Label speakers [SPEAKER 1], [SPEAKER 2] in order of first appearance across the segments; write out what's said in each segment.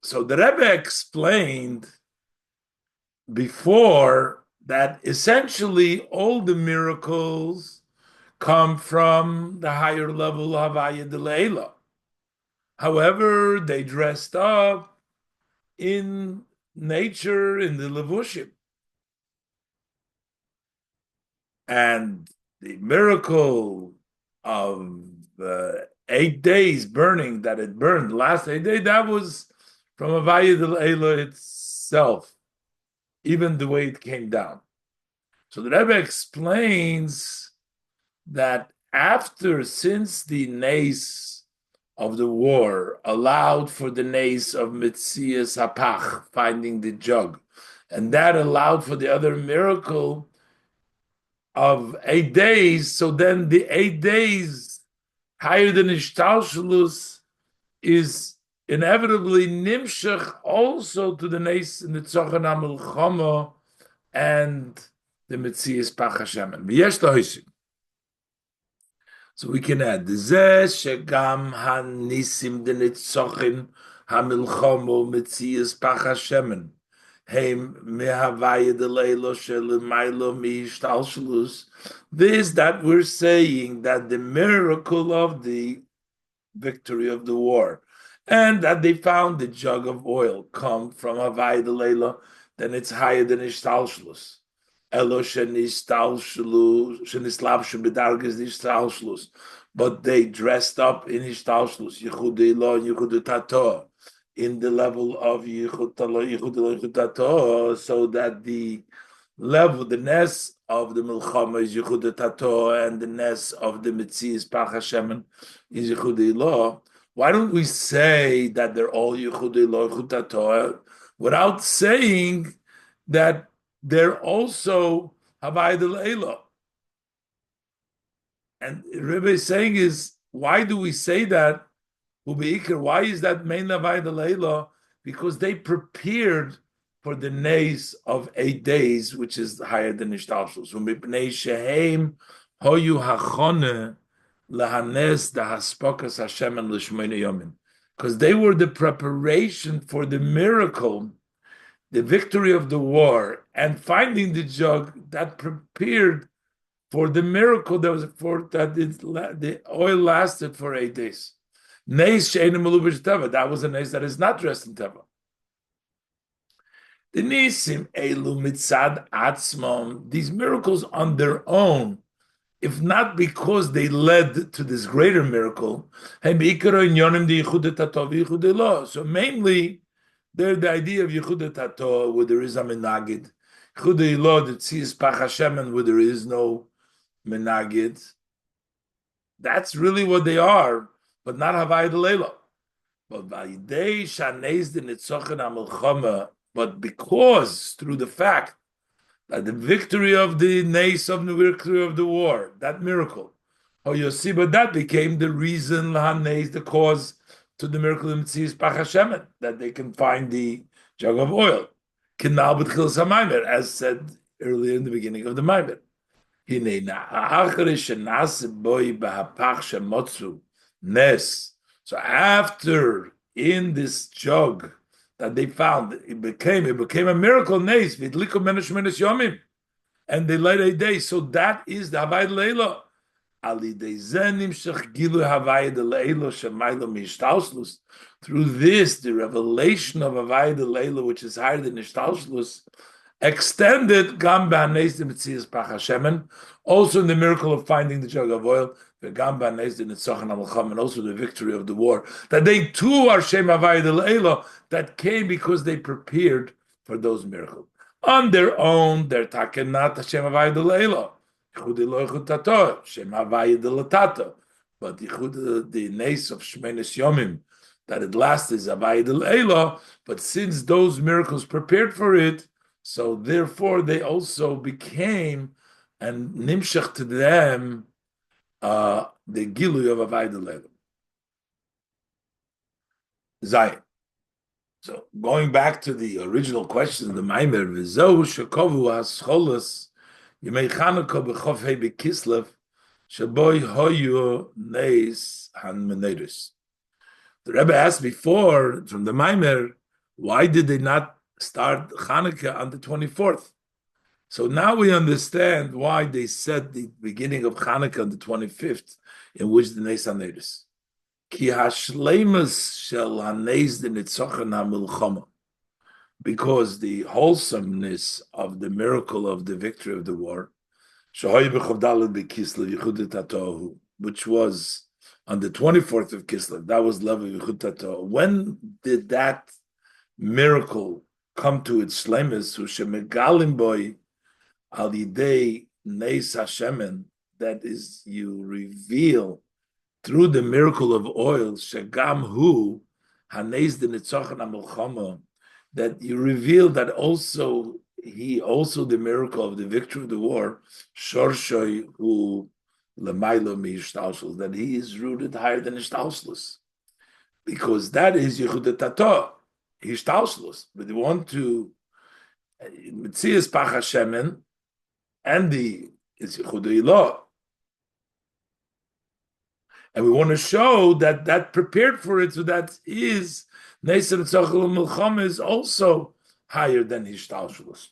[SPEAKER 1] So the Rebbe explained before that essentially all the miracles come from the higher level of Havaya de Leila. However, they dressed up in nature, in the levushim. And the miracle of 8 days burning, that it burned the last 8 days, that was from Havaya de Leila itself, even the way it came down. So the Rebbe explains that since the nace of the war allowed for the nace of Metzias Hapach, finding the jug, and that allowed for the other miracle of 8 days, so then the 8 days higher than Ishtalshalus is inevitably nimshach also to the nace in the Tzochan HaMelchama and the Metzias Pach Hashem. So we can add Zeh shegam hanisim denitzochin hamilchomo Metzias Pach Hashem heim mehavaya deleilo shelimaylo mishtalshalus. This that we're saying that the miracle of the victory of the war and that they found the jug of oil come from havaya deleilo, then it's higher than ishtalshalus. Elo shenistalshalus shenislabshu b'dargas ishtalshalus, but they dressed up in ishtalshalus yichud elo yichud tato, in the level of yichud tato, so that the level, the ness of the milchama is yichud tato, and the ness of the mitzias pach Hashem is yichud elo. Why don't we say that they're all yichud elo yichud tato without saying that they're also Havaya de Leila? And Rebbe is saying is, why do we say that? Why is that main Havaya de Leila? Because they prepared for the nays of 8 days, which is higher than Ishtalshus. Hoyu hachone lahanes dahaspokas Hashem and l'shmeina yomin. Because they were the preparation for the miracle, the victory of the war, and finding the jug that prepared for the miracle that was the oil lasted for 8 days. That was a nace that is not dressed in teva. The nisim elu mitzad atzmon, these miracles on their own, if not because they led to this greater miracle, so mainly they're the idea of Yehuda Tato, where there is a menagid. Yehuda Ilo, that sees Pach Hashem, where there is no menagid. That's really what they are, but not Havaya de Leila. But because, through the fact that the victory of the nace of the victory of the war, that miracle, but that became the reason, the cause to the miracle of Metzias Pach Hashem, that they can find the jug of oil. As said earlier in the beginning of the Maimer. So after in this jug that they found, it became a miracle nace, and they light 8 days. So that is the Havaya de Leila. Through this, the revelation of Havaya de Leila, which is higher than Ishtalshlus, extended also in the miracle of finding the jug of oil, and also the victory of the war, that they too are Shem Havaya de Leila, that came because they prepared for those miracles. On their own, they're takenat Hashem Havaya de Leila. But the nace of Shmenes Yomim, that it lasts is Havaya de Leila, but since those miracles prepared for it, so therefore they also became, and nimshach to them, the Gilui of Havaya de Leila. Zayin. So going back to the original question of the Maimer, V'zohu shekovu hascholas Yemei Chanukah b'chof hei b'kislev sheboi hoyu neis hanmeneris. The Rebbe asked before from the Maimer, why did they not start Hanukkah on the 24th? So now we understand why they said the beginning of Hanukkah on the 25th, in which the Nes HaNeris. Ki hashleimus shel hanes the nitzochen hamilchama, because the wholesomeness of the miracle of the victory of the war, which was on the 24th of Kislev, that was Lev Yichud Tatoh. When did that miracle come to its shleimus? Shemegalim boy al yidei neis Hashemen, that is, you reveal through the miracle of oil, shegam hu haneis the nitzochen hamilchama, that you reveal that also the miracle of the victory of the war, shorshoy hu lemailo mi ishtalshus, that he is rooted higher than ishtalshus, because that is yichud tato ishtalshus. But you want to mitzias pach Hashemen, and the is yichud ilah. And we want to show that that prepared for it, so that is Neser Tzachel Milchama is also higher than Hishtalshelus.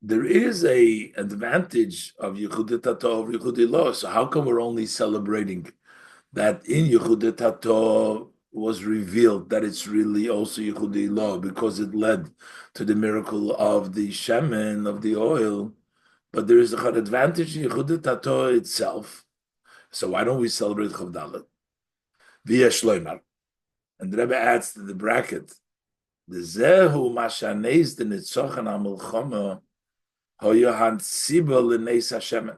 [SPEAKER 1] There is a advantage of Yechud Tato over Yechud Ilah. So how come we're only celebrating that in Yechud Tato was revealed that it's really also Yechudei Law, because it led to the miracle of the shemen, of the oil. But there is a advantage in Yechudei Tato itself. So why don't we celebrate Chavdalet? Via Shloimar. And the Rebbe adds to the bracket, the Zehu Mashaneis the Nitzochan HaMilchama Hoyohan Sibel L'Neis HaShemen.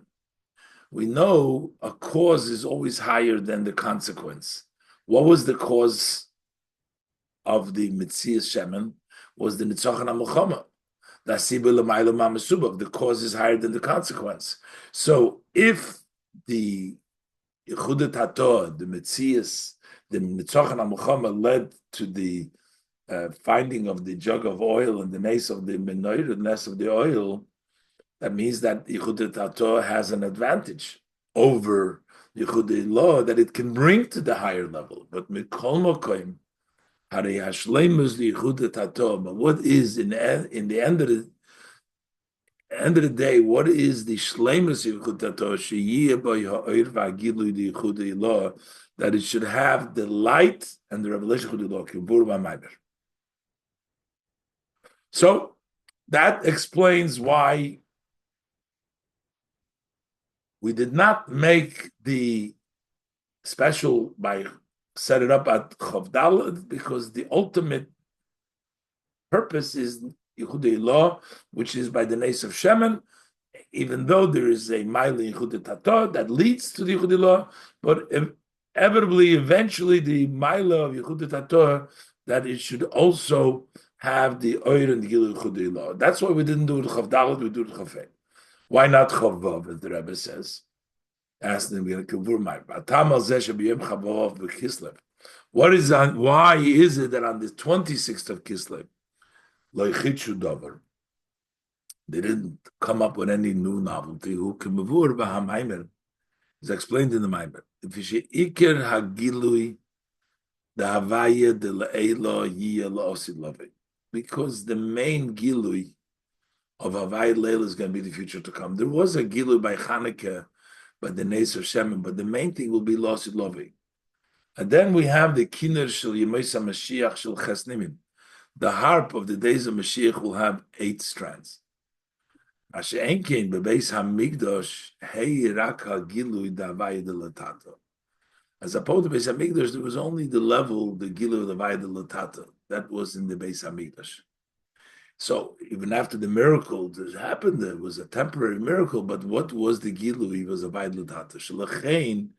[SPEAKER 1] We know a cause is always higher than the consequence. What was the cause of the Metzias Shemen? Was the Nitzochan HaMilchama. The cause is higher than the consequence. So if the Yechudet Hator, the Metzias, the Nitzochan HaMilchama led to the finding of the jug of oil and the nace of the menorah, the nest of the oil, that means that Yechudet Hator has an advantage over Yechudei Law that it can bring to the higher level. But Mikol Mokoim, Harei Hashleimus Yechudei Hator. But what is in the end of the day, what is the Shleimus Yechudei Hator? Sheyiyeh bo ha'oir v'agilui the Yechudei Law, that it should have the light and the revelation of Yechudei Law, Kibur v'Maimer. So that explains why we did not make the special by set it up at Chavdal, because the ultimate purpose is Yechudei Law, which is by the nace of Shemen, even though there is a Maila Yechudei Tato that leads to the Yechudei Law, but inevitably, eventually, the Maila of Yechudei Tato, that it should also have the Oir and the Gil Yechudei Law. That's why we didn't do it Chavdal, we do it Chafei. Why not Chavav, as the Rebbe says? Ask them, why is it that on the 26th of Kislev, they didn't come up with any new novelty? Who is explained in the Maimer. Because the main Gilui of Havai Leil is going to be the future to come. There was a Gilui by Chanukah, by the Nes of Shemen, but the main thing will be Losid Lovi. And then we have the Kiner Shel Yemoisa Mashiach Shel Chesnimim. The harp of the days of Mashiach will have 8 strands. As opposed to Beis Hamikdash, there was only the level, the Gilui of the Havai Latata. That was in the Beis Hamikdash. So even after the miracle that happened, there was a temporary miracle. But what was the Gilui? It was a Vayid L'Tata. Shelachein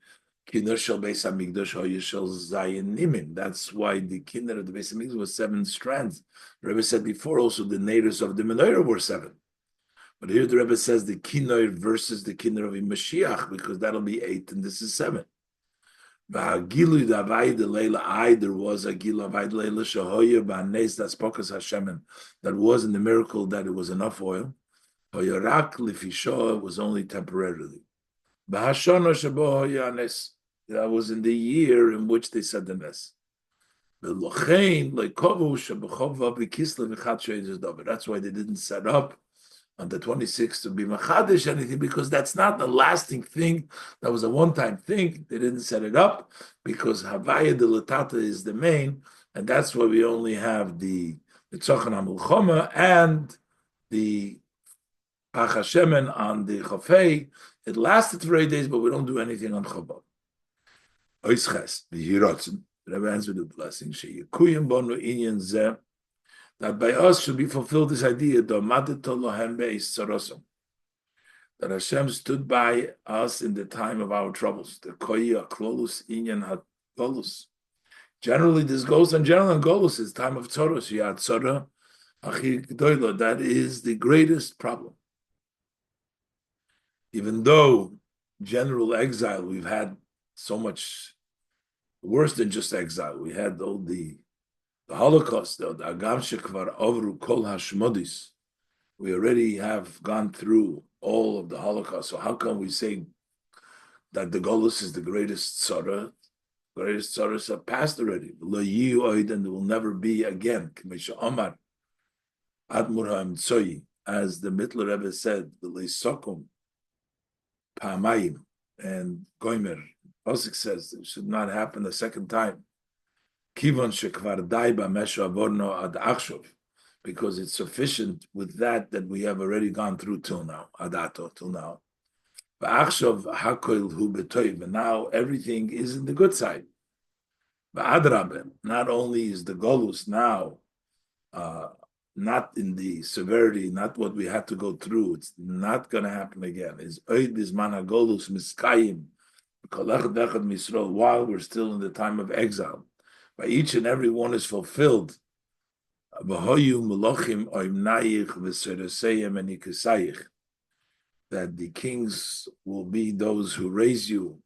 [SPEAKER 1] Kinder Shel Beis Hamikdash Hoye Shel Zayin Nimim. That's why the Kinder of the Beis Hamikdash was 7 strands. The Rebbe said before also the natives of the menorah were 7. But here the Rebbe says the Kinder versus the Kinder of Mashiach, because that'll be 8 and this is 7. There was a Gilu Avaid Leila Shahoya Ba'Nes, that's Pokas Hashemen, that was in the miracle that it was enough oil. It was only temporarily. That was in the year in which they said the Nes. That's why they didn't set up on the 26th to be Machadish anything, because that's not a lasting thing. That was a one-time thing. They didn't set it up because Havaya de Latata is the main, and that's why we only have the Tzochan HaMilchoma and the Pachashemen on the Chofei. It lasted 3 days, but we don't do anything on Chabad. Oisches, the Hirotzen, the Rebbe ends with the blessing, Sheyekuyim Bonu Inyan Zeh, that by us should be fulfilled this idea, that Hashem stood by us in the time of our troubles. The Koya Klolus Inyan Golus. Generally, this goes on general and Golus is time of Tzoros. Yad Tzora Achi Gdoilo. That is the greatest problem. Even though general exile, we've had so much worse than just exile. We had all the Holocaust, the Agam Shekvar Avru Kol Hashmodis. We already have gone through all of the Holocaust. So how can we say that the Golus is the greatest tzara? Greatest tzaras have passed already. Lo yiyu oid, and there will never be again. K'mesha Omar Admur HaMtzoyi, as the Mittler Rebbe said, the Leisokum Pa'amayim and Goimer. Osik says it should not happen a second time. Kivon shekvar dai b'mesha avorno ad achshov, because it's sufficient with that we have already gone through till now, adato, till now. V'achshov hakoil hu b'toiv, and now everything is in the good side. V'adrabe, not only is the golus now not in the severity, not what we had to go through, it's not going to happen again. Is oid bizman hagolus miskayim kolech dechad misrol, while we're still in the time of exile. By each and every one is fulfilled. That the kings will be those who raise you,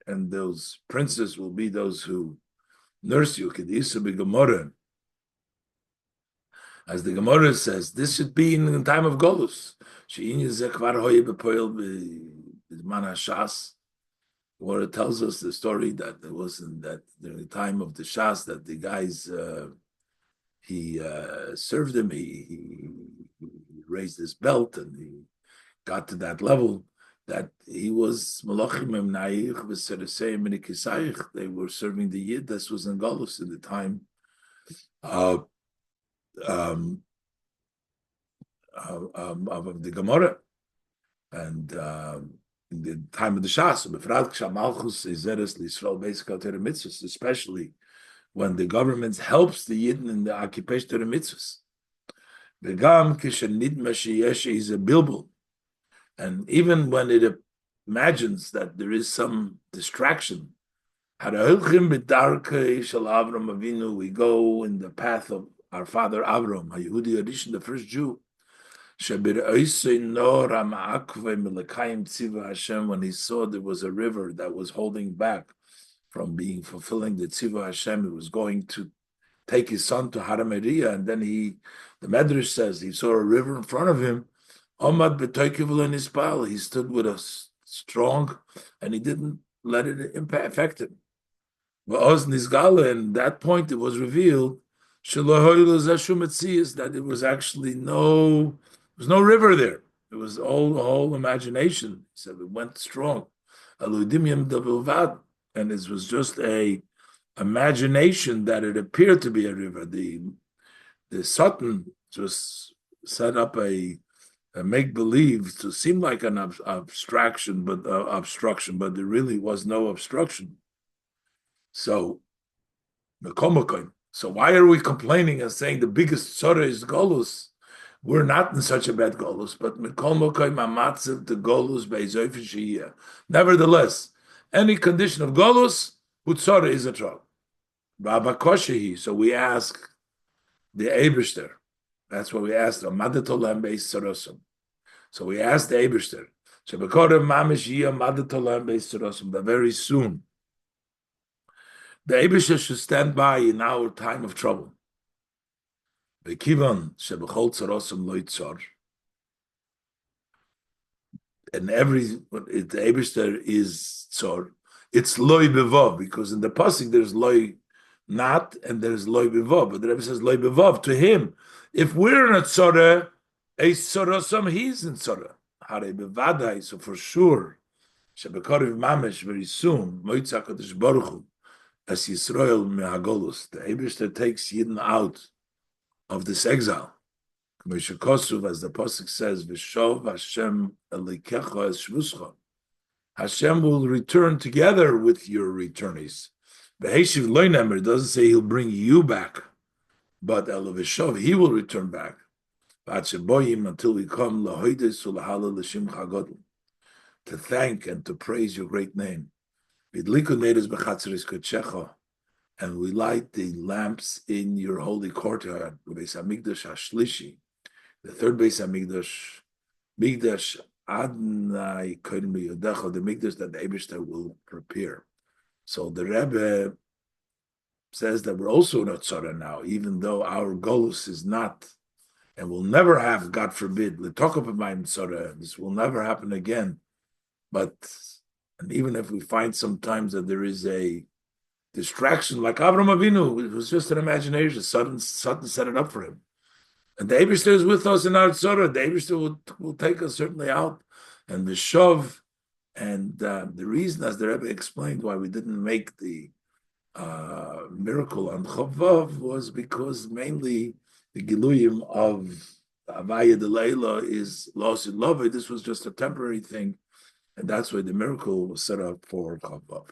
[SPEAKER 1] and those princes will be those who nurse you. As the Gemara says, this should be in the time of Golus. Where it tells us the story that it was in that during the time of the Shas that the guys he served him, he raised his belt and he got to that level that he was Malachim Emnaich v'Sereseim and Kisayich. They were serving the Yid. This was in Golus in the time of the Gemara and. In the time of the Shas, especially when the government helps the Yidden in the occupation of the mitzvahs. And even when it imagines that there is some distraction, we go in the path of our father Avram, the first Jew. When he saw there was a river that was holding back from fulfilling the Tziva Hashem, he was going to take his son to Harameriya, and then the Medrash says he saw a river in front of him. He stood with a strong, and he didn't let it affect him. And at that point it was revealed that it was actually there was no river there. It was all imagination. He said it went strong. And it was just a imagination that it appeared to be a river. The Satan just set up a make-believe to seem like an obstruction, but there really was no obstruction. So why are we complaining and saying the biggest tzara is Golus? We're not in such a bad Golus, but the Golus be'ezoyf. Nevertheless, any condition of Golus, Utzara is a trouble. So we ask the Eibishter. That's what we asked. So we asked the Eibishter. But very soon, the Eibishter should stand by in our time of trouble. and the Eibishter is tzor. It's loy bevov, because in the pasuk there's loy not and there's loy bevov, but the Rebbe says loy bevov to him. If we're in a tzora, he's in tzora. Hare bevadai, so for sure, shebekoriv mamesh, very soon, moitza kodesh baruch hu, as Yisrael mehagolus, the Eibishter takes Yidden out of this exile. As the pasuk says, "V'shov Hashem elikecha es shvuscha." Hashem will return together with your returnees. V'heshiv loynemer, it doesn't say he'll bring you back, but v'shov, he will return back. V'atzeboyim, until we come lahoides ulahala l'shimcha gadol, to thank and to praise your great name. V'idliku neiros b'chatzeres kodechecha, and we light the lamps in your holy courtyard, Beis Hamikdash Hashlishi, the third Beis Hamikdash, Mikdash Adnai Kodim Yodecha, the Mikdash that the Eibishter will prepare. So the Rebbe says that we're also not tzara now, even though our golus is not, and will never have, God forbid, l'tokopayim tzara. This will never happen again. But, and even if we find sometimes that there is a distraction, like Avram Avinu, it was just an imagination. Sudden set it up for him. And the Eibishter is with us in our tzara. The Eibishter will take us certainly out. And the Shov, and the reason, as the Rebbe explained, why we didn't make the miracle on Chavav was because mainly the Giluyim of Avaya de Leila is lost in love. This was just a temporary thing. And that's why the miracle was set up for Chavav.